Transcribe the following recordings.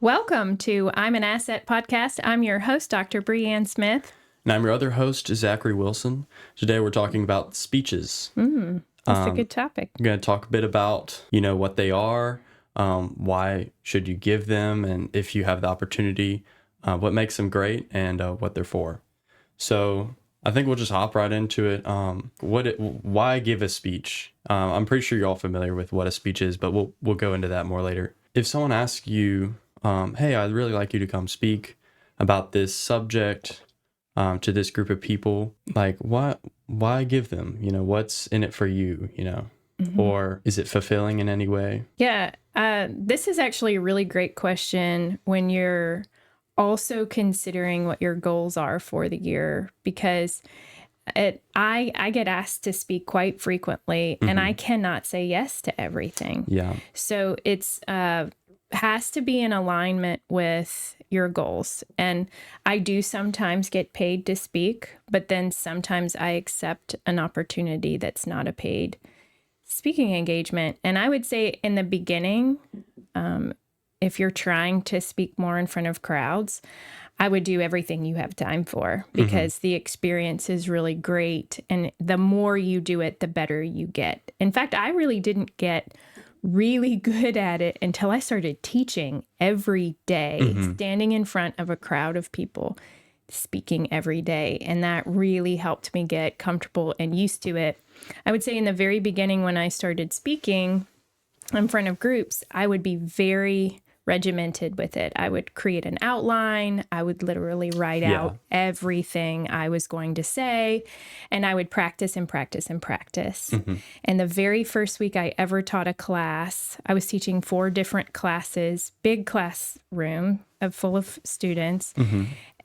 Welcome to I'm an Asset podcast. I'm your host, Dr. Breanne Smith. And I'm your other host, Zachary Wilson. Today we're talking about speeches. That's a good topic. I'm going to talk a bit about, what they are, why should you give them, and if you have the opportunity, what makes them great, and what they're for. So I think we'll just hop right into it. Why give a speech? I'm pretty sure you're all familiar with what a speech is, but we'll go into that more later. If someone asks you, hey, I'd really like you to come speak about this subject to this group of people, like why give them? What's in it for you? Or is it fulfilling in any way? Yeah, this is actually a really great question when you're also considering what your goals are for the year, because I get asked to speak quite frequently, and I cannot say yes to everything. Yeah. So it's has to be in alignment with your goals. And I do sometimes get paid to speak, but then sometimes I accept an opportunity that's not a paid speaking engagement. And I would say in the beginning, if you're trying to speak more in front of crowds, I would do everything you have time for, because the experience is really great. And the more you do it, the better you get. In fact, I really didn't get really good at it until I started teaching every day, standing in front of a crowd of people, speaking every day. And that really helped me get comfortable and used to it. I would say in the very beginning, when I started speaking in front of groups, I would be very regimented with it. I would create an outline. I would literally write out everything I was going to say, and I would practice and practice and practice. And the very first week I ever taught a class, I was teaching 4 different classes, big classroom full of students.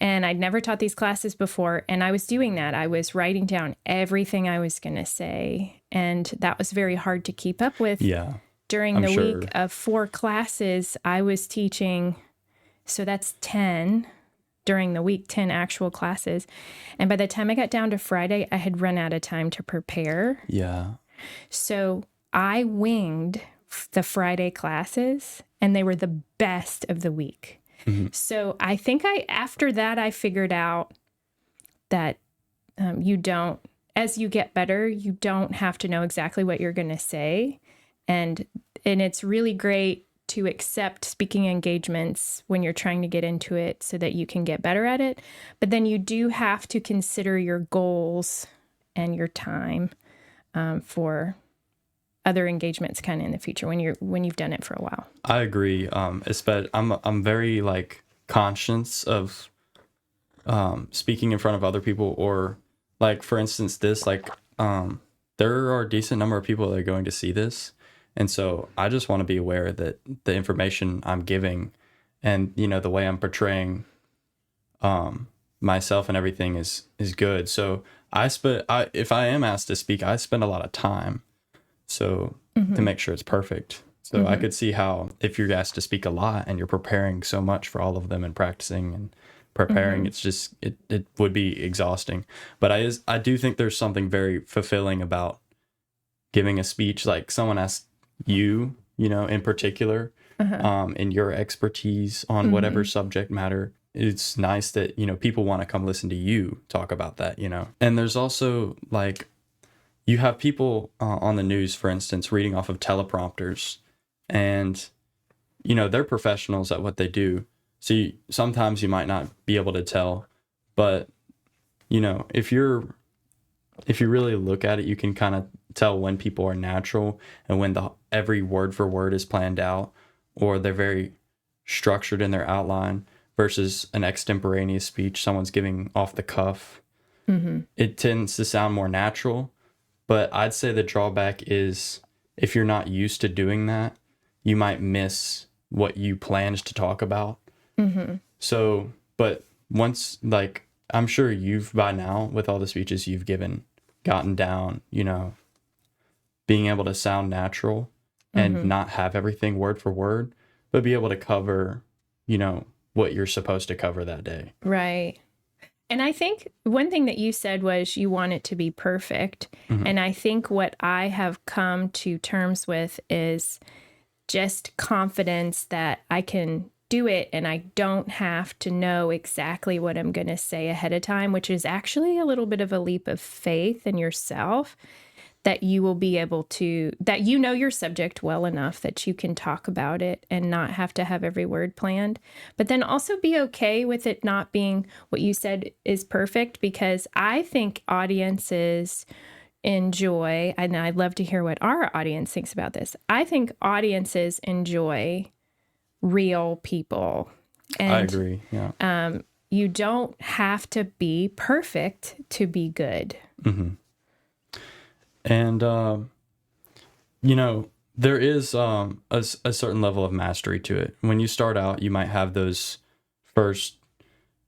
And I'd never taught these classes before. And I was doing that. I was writing down everything I was going to say. And that was very hard to keep up with. Yeah. During the week of 4 classes, I was teaching, so that's 10 during the week, 10 actual classes. And by the time I got down to Friday, I had run out of time to prepare. Yeah. So I winged the Friday classes, and they were the best of the week. So I think after that, I figured out that as you get better, you don't have to know exactly what you're going to say. And it's really great to accept speaking engagements when you're trying to get into it so that you can get better at it. But then you do have to consider your goals and your time for other engagements kind of in the future when you've done it for a while. I agree. I'm very conscious of speaking in front of other people, or for instance there are a decent number of people that are going to see this. And so I just want to be aware that the information I'm giving and, the way I'm portraying myself and everything is good. So if I am asked to speak, I spend a lot of time to make sure it's perfect. So I could see how if you're asked to speak a lot and you're preparing so much for all of them and practicing and preparing, it's just, it would be exhausting. But I do think there's something very fulfilling about giving a speech. Like someone asks you, in particular, in your expertise on whatever subject matter, it's nice that, people want to come listen to you talk about that, And there's also you have people on the news, for instance, reading off of teleprompters, and, they're professionals at what they do. So sometimes you might not be able to tell, but, if you really look at it, you can kind of tell when people are natural and when every word for word is planned out, or they're very structured in their outline, versus an extemporaneous speech, someone's giving off the cuff. It tends to sound more natural, but I'd say the drawback is if you're not used to doing that, you might miss what you planned to talk about. So, but once, I'm sure you've by now, with all the speeches you've given, gotten down, being able to sound natural and not have everything word for word, but be able to cover, what you're supposed to cover that day. Right. And I think one thing that you said was you want it to be perfect. And I think what I have come to terms with is just confidence that I can do it and I don't have to know exactly what I'm going to say ahead of time, which is actually a little bit of a leap of faith in yourself, that you will be able to, that you know your subject well enough that you can talk about it and not have to have every word planned. But then also be okay with it not being what you said is perfect, because I think audiences enjoy, and I'd love to hear what our audience thinks about this. I think audiences enjoy real people. And I agree. Yeah. You don't have to be perfect to be good. And, there is a certain level of mastery to it. When you start out, you might have those first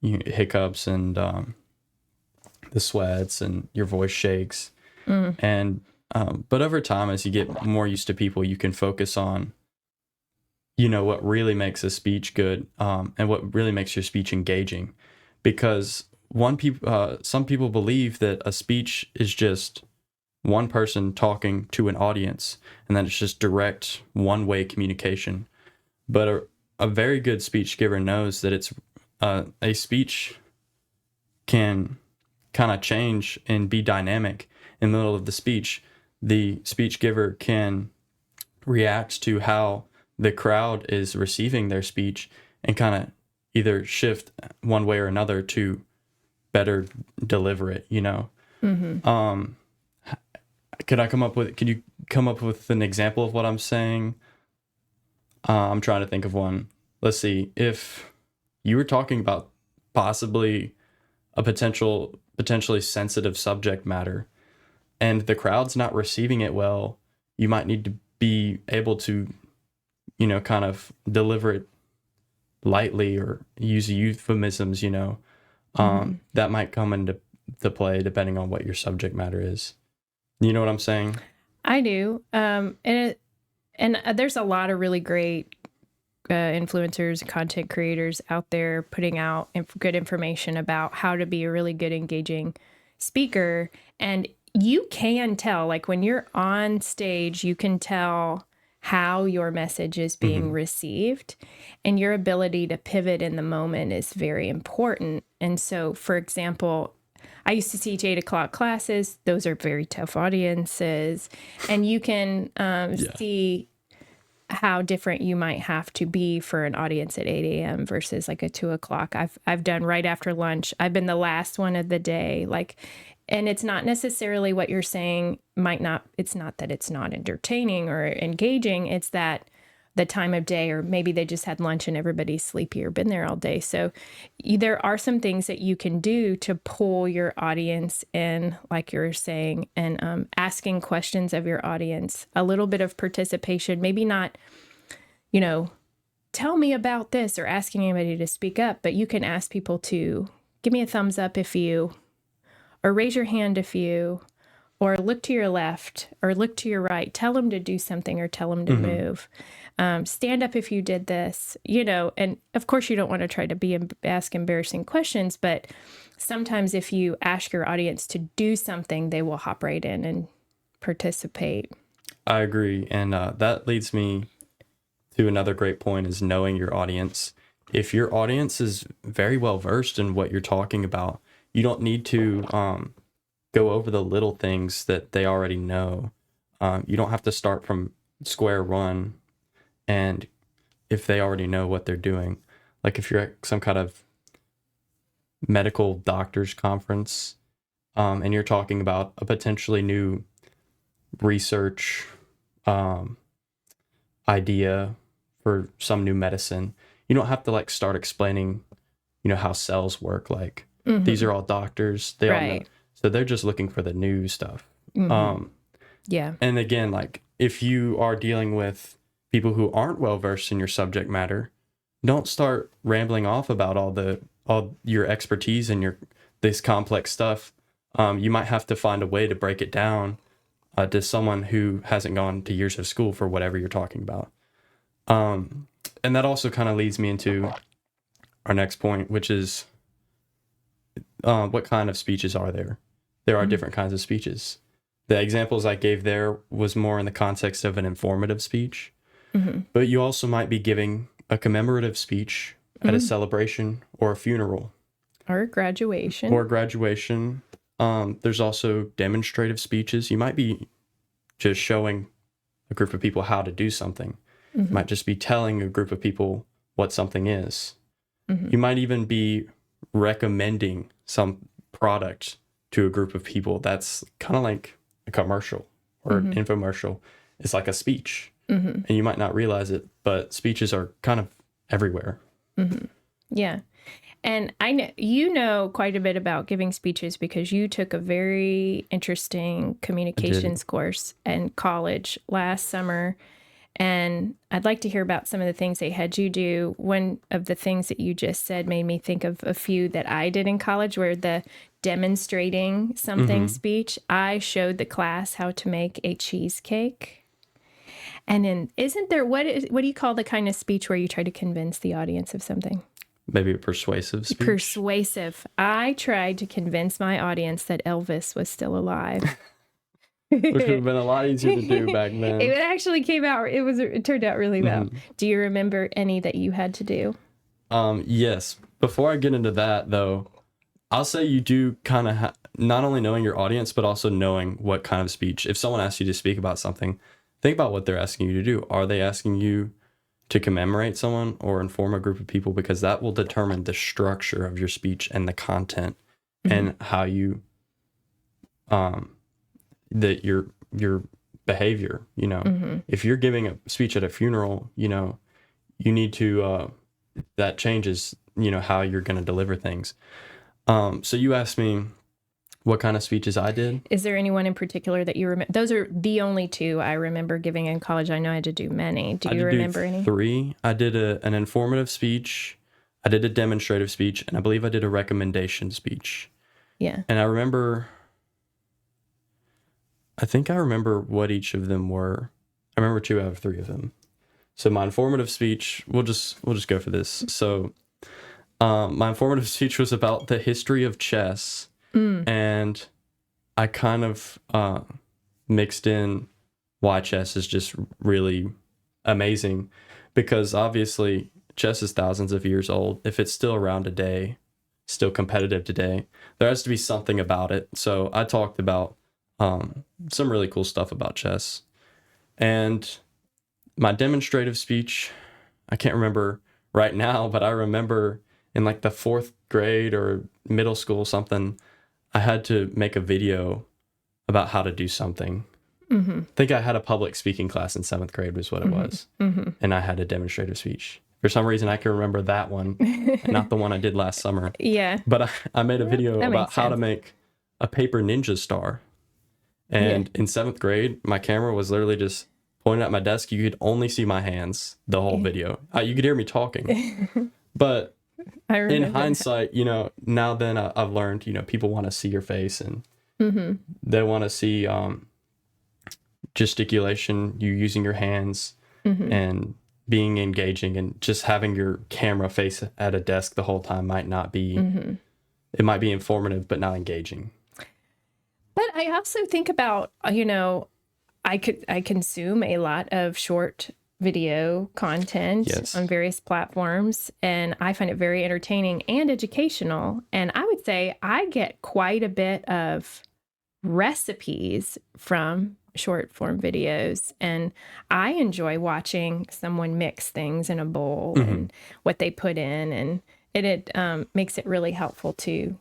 hiccups and the sweats and your voice shakes. And but over time, as you get more used to people, you can focus on, what really makes a speech good, and what really makes your speech engaging. Because some people believe that a speech is just one person talking to an audience, and that it's just direct one-way communication. But a very good speech giver knows that it's a speech can kind of change and be dynamic. In the middle of the speech, the speech giver can react to how the crowd is receiving their speech and kind of either shift one way or another to better deliver it, Could you come up with an example of what I'm saying? I'm trying to think of one. Let's see. If you were talking about possibly a potentially sensitive subject matter and the crowd's not receiving it well, you might need to be able to, kind of deliver it lightly or use euphemisms, that might come into play depending on what your subject matter is. You know what I'm saying? I do. And there's a lot of really great influencers and content creators out there putting out good information about how to be a really good, engaging speaker. And you can tell, like when you're on stage, you can tell how your message is being received, and your ability to pivot in the moment is very important. And so, for example, I used to teach 8 o'clock classes. Those are very tough audiences. And you can see how different you might have to be for an audience at 8 a.m. versus like a 2 o'clock. I've done right after lunch. I've been the last one of the day. And it's not necessarily what you're saying it's not that it's not entertaining or engaging. It's that the time of day, or maybe they just had lunch and everybody's sleepy or been there all day. So there are some things that you can do to pull your audience in, like you're saying, and asking questions of your audience, a little bit of participation, maybe not, tell me about this or asking anybody to speak up, but you can ask people to give me a thumbs up if you, or raise your hand if you, or look to your left or look to your right, tell them to do something or tell them to move. Stand up if you did this, and of course you don't want to try to ask embarrassing questions, but sometimes if you ask your audience to do something, they will hop right in and participate. I agree. And that leads me to another great point, is knowing your audience. If your audience is very well versed in what you're talking about, you don't need to go over the little things that they already know. You don't have to start from square one. And if they already know what they're doing, like if you're at some kind of medical doctor's conference, and you're talking about a potentially new research idea for some new medicine, you don't have to start explaining, how cells work. These are all doctors. They all know. So they're just looking for the new stuff. Yeah. And again, if you are dealing with people who aren't well versed in your subject matter, don't start rambling off about all your expertise and this complex stuff. You might have to find a way to break it down to someone who hasn't gone to years of school for whatever you're talking about. And that also kind of leads me into our next point, which is what kind of speeches are there? There are different kinds of speeches. The examples I gave there was more in the context of an informative speech, but you also might be giving a commemorative speech at a celebration or a funeral Or graduation. or graduation. There's also demonstrative speeches. You might be just showing a group of people how to do something. You might just be telling a group of people what something is. You might even be recommending some product to a group of people. That's kind of like a commercial or an infomercial. It's like a speech. And you might not realize it, but speeches are kind of everywhere. Yeah. And I know you know quite a bit about giving speeches because you took a very interesting communications course in college last summer. And I'd like to hear about some of the things they had you do. One of the things that you just said made me think of a few that I did in college, where the demonstrating something speech, I showed the class how to make a cheesecake. And then isn't there, what do you call the kind of speech where you try to convince the audience of something? Maybe a persuasive speech. Persuasive. I tried to convince my audience that Elvis was still alive. Which would have been a lot easier to do back then. It actually came out, it turned out really well. Do you remember any that you had to do? Yes. Before I get into that, though, I'll say you do kind of not only knowing your audience, but also knowing what kind of speech. If someone asks you to speak about something, think about what they're asking you to do. Are they asking you to commemorate someone or inform a group of people? Because that will determine the structure of your speech and the content and how you, that your behavior, you know. If you're giving a speech at a funeral, you know, you need to, that changes, you know, how you're going to deliver things. So you asked me what kind of speeches I did. Is there anyone in particular that you remember? Those are the only two I remember giving in college. I know I had to do many. Do you remember any? 3. I did an informative speech. I did a demonstrative speech, and I believe I did a recommendation speech. Yeah. And I think I remember what each of them were. I remember 2 out of 3 of them. So my informative speech, we'll just go for this. So my informative speech was about the history of chess. And I kind of mixed in why chess is just really amazing, because obviously chess is thousands of years old. If it's still around today, still competitive today, there has to be something about it. So I talked about some really cool stuff about chess. And my demonstrative speech, I can't remember right now, but I remember in like the 4th grade or middle school something, I had to make a video about how to do something. I think I had a public speaking class in 7th grade was what it was. And I had a demonstrative speech. For some reason, I can remember that one, and not the one I did last summer. Yeah. But I made a video about how to make a paper ninja star. And in 7th grade, my camera was literally just pointing at my desk. You could only see my hands the whole video. You could hear me talking. But in hindsight, you know, now then I've learned, you know, people want to see your face, and they want to see gesticulation, you using your hands and being engaging, and just having your camera face at a desk the whole time might not be, it might be informative, but not engaging. But I also think about, you know, I consume a lot of short video content on various platforms, and I find it very entertaining and educational. And I would say I get quite a bit of recipes from short form videos, and I enjoy watching someone mix things in a bowl and what they put in, and it makes it really helpful to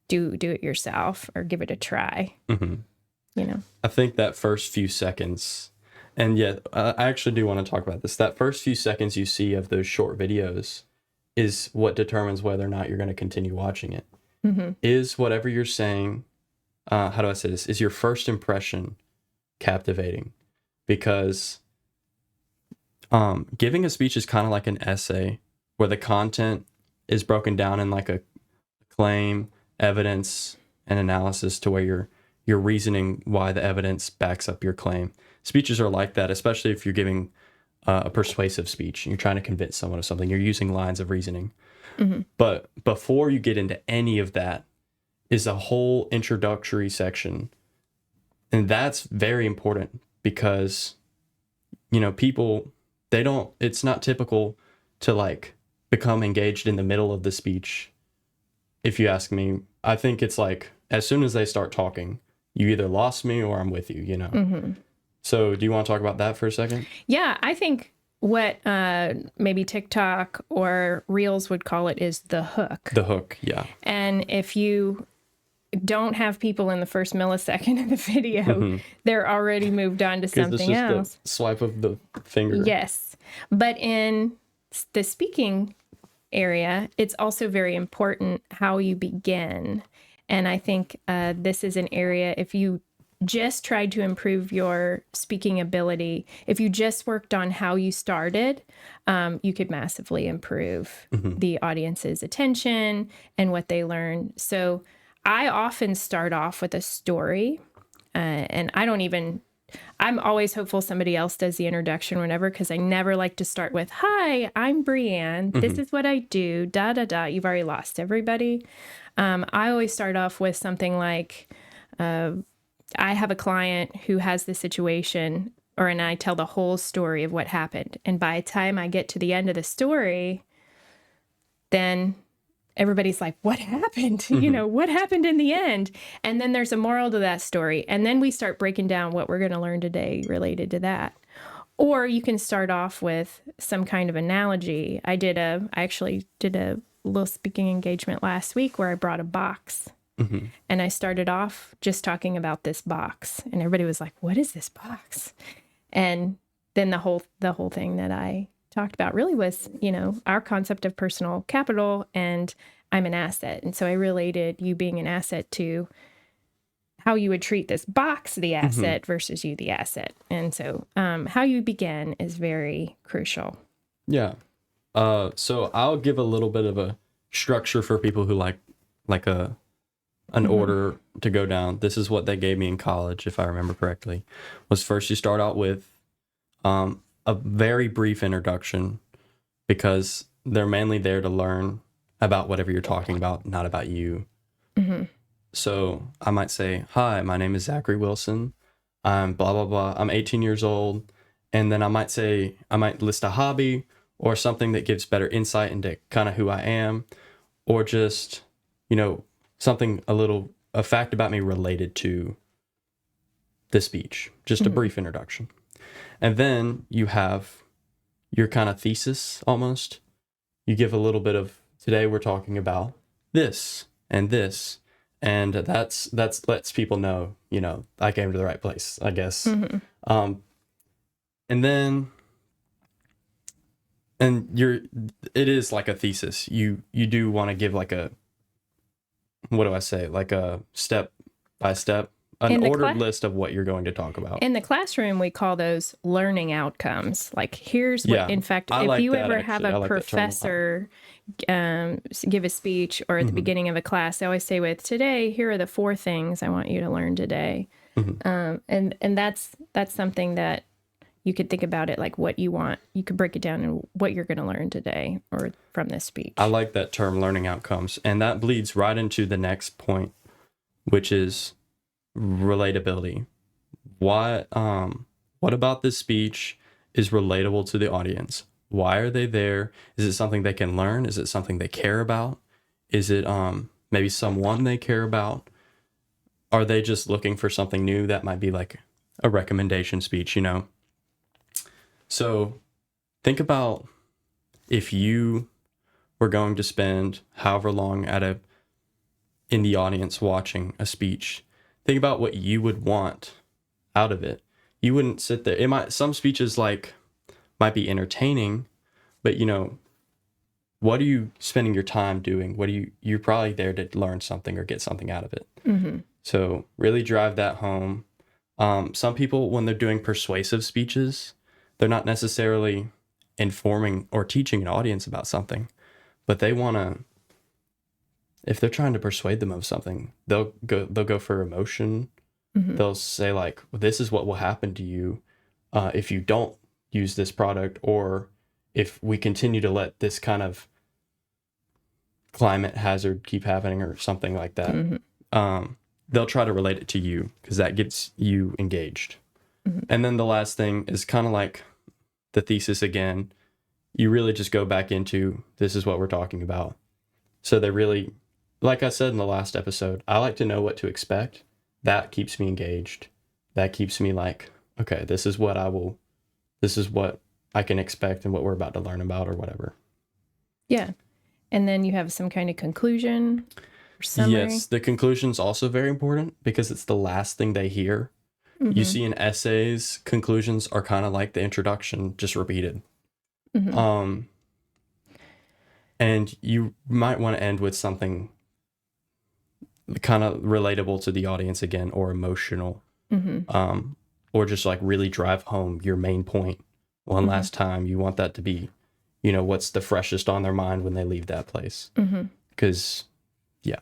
do it yourself or give it a try. You know, I think that first few seconds, and yet I actually do want to talk about this, that first few seconds you see of those short videos is what determines whether or not you're going to continue watching it. Is whatever you're saying, how do I say this, is your first impression captivating? Because giving a speech is kind of like an essay where the content is broken down in like a claim, evidence, and analysis, to where you're reasoning why the evidence backs up your claim. Speeches are like that, especially if you're giving a persuasive speech and you're trying to convince someone of something. You're using lines of reasoning. But before you get into any of that is a whole introductory section. And that's very important because, you know, people, it's not typical to like become engaged in the middle of the speech. If you ask me, I think it's like as soon as they start talking, you either lost me or I'm with you, you know? Mm-hmm. So do you want to talk about that for a second? Yeah, I think what maybe TikTok or Reels would call it is the hook. The hook, yeah. And if you don't have people in the first millisecond of the video, they're already moved on to Because it's something just else. the swipe of the finger. Yes. But in the speaking area, it's also very important how you begin. And I think this is an area, if you just tried to improve your speaking ability, if you just worked on how you started, you could massively improve the audience's attention and what they learn. So I often start off with a story, and I'm always hopeful somebody else does the introduction whenever, because I never like to start with, "Hi, I'm Brianne. This is what I do, da, da, da." You've already lost everybody. I always start off with something like, I have a client who has this situation, and I tell the whole story of what happened. And by the time I get to the end of the story, then everybody's like, "What happened?" You know, what happened in the end? And then there's a moral to that story. And then we start breaking down what we're going to learn today related to that. Or you can start off with some kind of analogy. I actually did a little speaking engagement last week where I brought a box. And I started off just talking about this box. And everybody was like, "What is this box?" And then the whole thing that I talked about really was, you know, our concept of personal capital, and I'm an asset. And so I related you being an asset to how you would treat this box, the asset, versus you, the asset. And so how you begin is very crucial. Yeah. So I'll give a little bit of a structure for people who like an order to go down. This is what they gave me in college, if I remember correctly. Was first you start out with a very brief introduction, because they're mainly there to learn about whatever you're talking about, not about you. So I might say, "Hi, my name is Zachary Wilson. I'm blah, blah, blah. I'm 18 years old." And then I might list a hobby or something that gives better insight into kind of who I am, or just, you know, something, a fact about me related to the speech, just a brief introduction. And then you have your kind of thesis almost. You give a little bit of, today we're talking about this and this. And that's lets people know, you know, I came to the right place, I guess. And then, it is like a thesis. You do want to give like a, what do I say? Like a step by step, an ordered list of what you're going to talk about. In the classroom, we call those learning outcomes. Like, here's what, in fact, if you ever have a professor give a speech, or at the beginning of a class, they always say today, here are the 4 things I want you to learn today. And that's something that you could think about it like what you want. You could break it down in what you're going to learn today or from this speech. I like that term, learning outcomes. And that bleeds right into the next point, which is relatability. What about this speech is relatable to the audience? Why are they there? Is it something they can learn? Is it something they care about? Is it maybe someone they care about? Are they just looking for something new that might be like a recommendation speech, you know? So think about if you were going to spend however long in the audience watching a speech. Think about what you would want out of it. You wouldn't sit there. Some speeches might be entertaining, but you know, what are you spending your time doing? You're probably there to learn something or get something out of it. So really drive that home. Some people, when they're doing persuasive speeches, they're not necessarily informing or teaching an audience about something, but they want to, if they're trying to persuade them of something, they'll go for emotion. They'll say like, this is what will happen to you if you don't use this product, or if we continue to let this kind of climate hazard keep happening, or something like that. They'll try to relate it to you, because that gets you engaged. And then the last thing is kind of like the thesis again. you really just go back into this is what we're talking about. So they really, like I said in the last episode, I like to know what to expect. That keeps me engaged. That keeps me like, okay, this is what I can expect and what we're about to learn about or whatever. Yeah. And then you have some kind of conclusion or summary. Yes, the conclusion's also very important because it's the last thing they hear. You see in essays, conclusions are kind of like the introduction, just repeated. And you might want to end with something kind of relatable to the audience again, or emotional, or just like really drive home your main point one last time. You want that to be, what's the freshest on their mind when they leave that place. Because, yeah.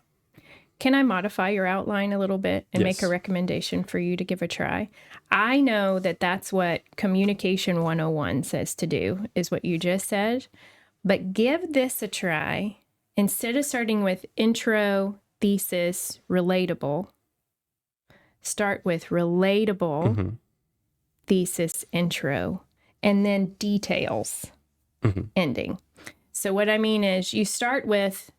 Can I modify your outline a little bit and Yes. make a recommendation for you to give a try? I know that that's what Communication 101 says to do, is what you just said. But give this a try. Instead of starting with intro, thesis, relatable, start with relatable, thesis, intro, and then details, ending. So what I mean is you start with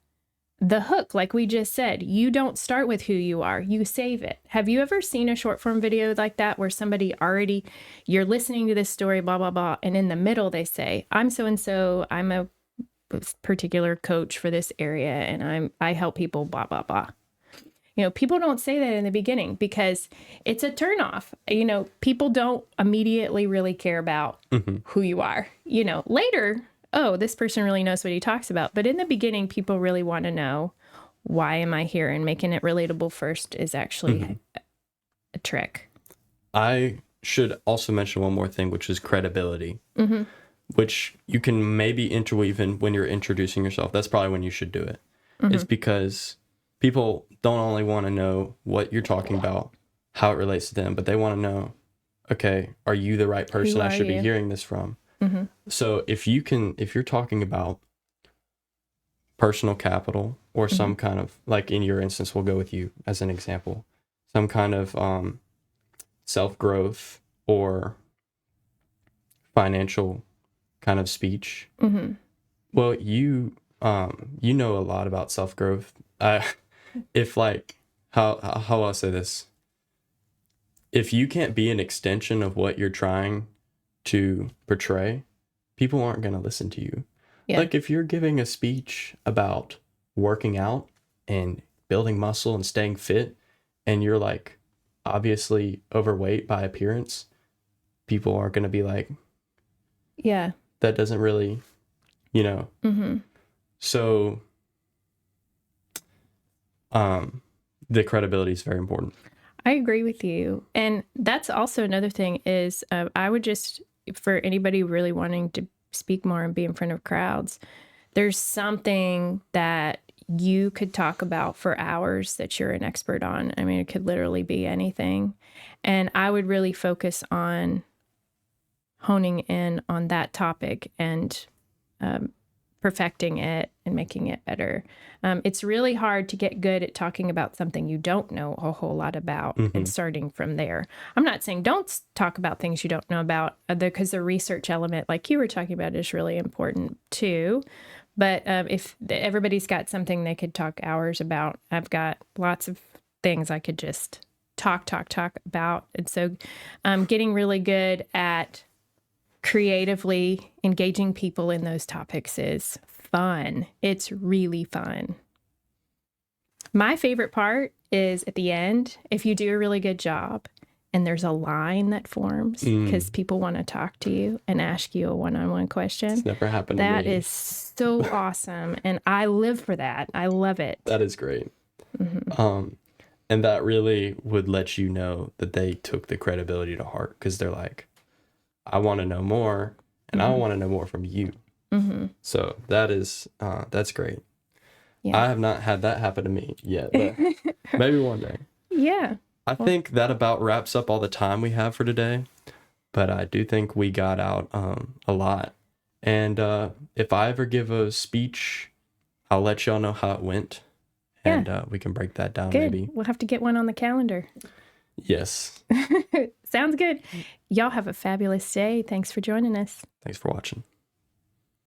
the hook, like we just said. You don't start with who you are. You save it. Have you ever seen a short form video like that where somebody already, you're listening to this story, blah, blah, blah, and in the middle they say, I'm so-and-so, I'm a particular coach for this area, and I help people, blah, blah, blah. People don't say that in the beginning because it's a turnoff. People don't immediately really care about who you are. Later, oh, this person really knows what he talks about. But in the beginning, people really want to know, why am I here? And making it relatable first is actually a trick. I should also mention one more thing, which is credibility, which you can maybe interweave in when you're introducing yourself. That's probably when you should do it. It's because people don't only want to know what you're talking about, how it relates to them, but they want to know, okay, are you the right person I should be hearing this from? So if you're talking about personal capital or some kind of, like in your instance, we'll go with you as an example, some kind of self-growth or financial kind of speech. Well, you know a lot about self-growth. If like, how I'll say this, if you can't be an extension of what you're trying to portray, people aren't going to listen to you. Yeah. Like if you're giving a speech about working out and building muscle and staying fit, and you're like obviously overweight by appearance, people are going to be like, yeah, that doesn't really, so the credibility is very important. I agree with you. And that's also another thing is I would just, for anybody really wanting to speak more and be in front of crowds, there's something that you could talk about for hours that you're an expert on. I mean, it could literally be anything. And I would really focus on honing in on that topic and perfecting it and making it better. It's really hard to get good at talking about something you don't know a whole lot about and starting from there. I'm not saying don't talk about things you don't know about, because the research element, like you were talking about, is really important too. But if everybody's got something they could talk hours about, I've got lots of things I could just talk about. And so getting really good at creatively engaging people in those topics is fun. It's really fun. My favorite part is at the end, if you do a really good job and there's a line that forms because people want to talk to you and ask you a one-on-one question. It's never happened to me. That is so awesome. And I live for that. I love it. That is great. And that really would let you know that they took the credibility to heart, because they're like, I want to know more, and I want to know more from you. So that is, that's great. Yeah. I have not had that happen to me yet, but maybe one day. Yeah. I think that about wraps up all the time we have for today, but I do think we got out a lot. And if I ever give a speech, I'll let y'all know how it went, and we can break that down. Good. Maybe. We'll have to get one on the calendar. Yes. Sounds good. Y'all have a fabulous day. Thanks for joining us. Thanks for watching.